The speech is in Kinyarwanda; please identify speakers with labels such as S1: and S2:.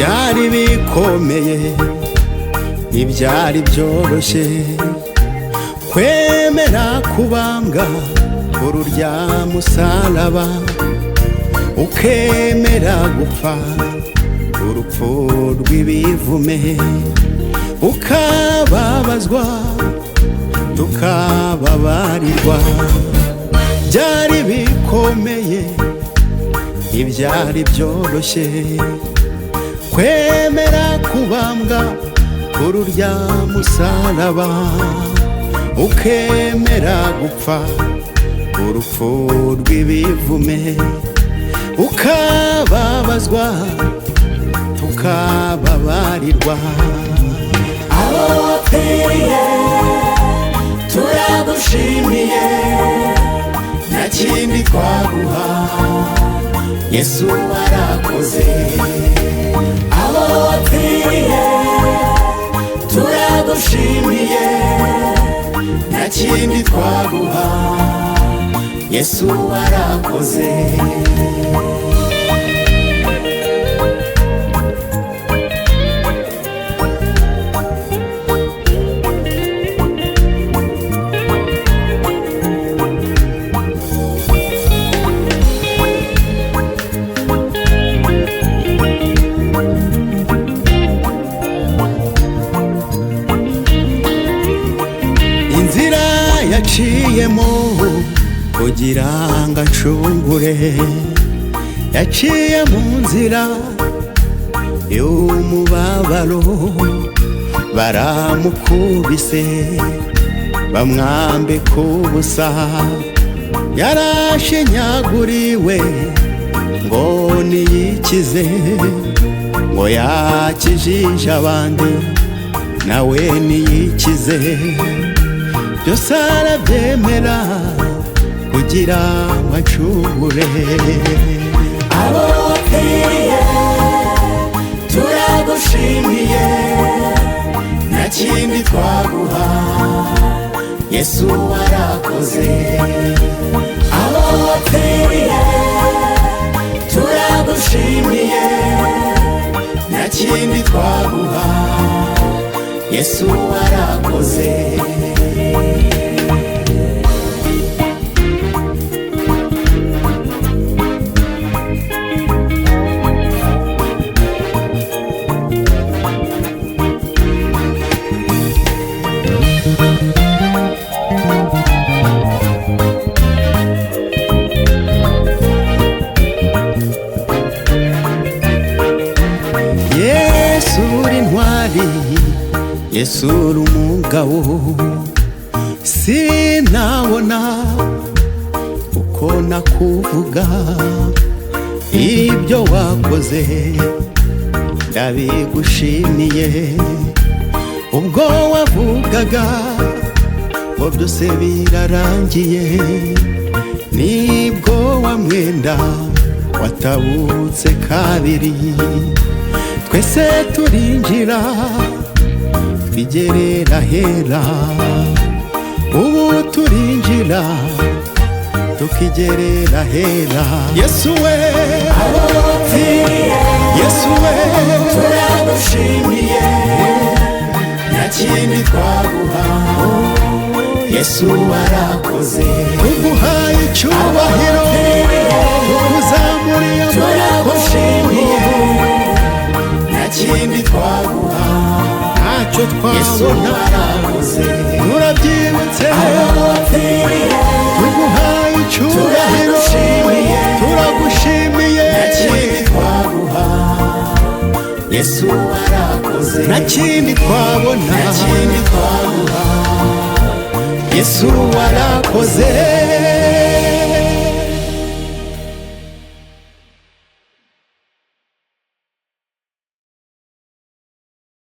S1: byari bikomeye ntibyari byoroshye kwemera kubambwa ururya musaraba ukemera gupfa urupfu rw'ibivume ukababazwa tukababarirwa byari bikomeye ntibyari byoroshye kwemera kubambwa ururya musaraba ukemera gupfa urupfu rw'ibivume ukababazwa tukababarirwa
S2: abo wapfiriye turagushimiye
S1: nta kindi twaguha Yesu warakoze
S2: abo wapfiriye turagushimiye
S1: nta kindi twaguha Yesu warakoze inzira yaciyemo kugira ngo acungure yaciye mu nzira y'umubabaro baramukubise bamwambika ubusa yarashinyaguriwe ngo niyikize ngo yakijije abandi nawe niyikize byose arabyemera kugira ngo acungure
S2: abo wapfiriye turagushimiye
S1: nta kindi twaguha Yesu warakoze
S2: abo wapfiriye turagushimiye
S1: nta kindi twaguha Yesu warakoze Yesu uri intwari Yesu uri umugabo sinabona uko nakuvuga ibyo wakoze ndabigushimiye ubwo wavugaga ngo byose birarangiye nibwo wa mwenda watabutse kabiri twese turinjira twigerera hera ubu turinjira tukigerera hera Yesu we
S2: abo wapfiriye
S1: Yesu we
S2: turagushimiye
S1: nta kindi twaguha Yesu warakoze uguhaye icyubahiro ukuzamuriye
S2: turagushimiye
S1: nta kindi twaguha ntacyo twabona turabyibutse
S2: abo wapfiriye
S1: tuguhaye icyubahiro turagushimiye
S2: nta kindi
S1: twaguha Yesu warakoze nta kindi twabona Yesu warakoze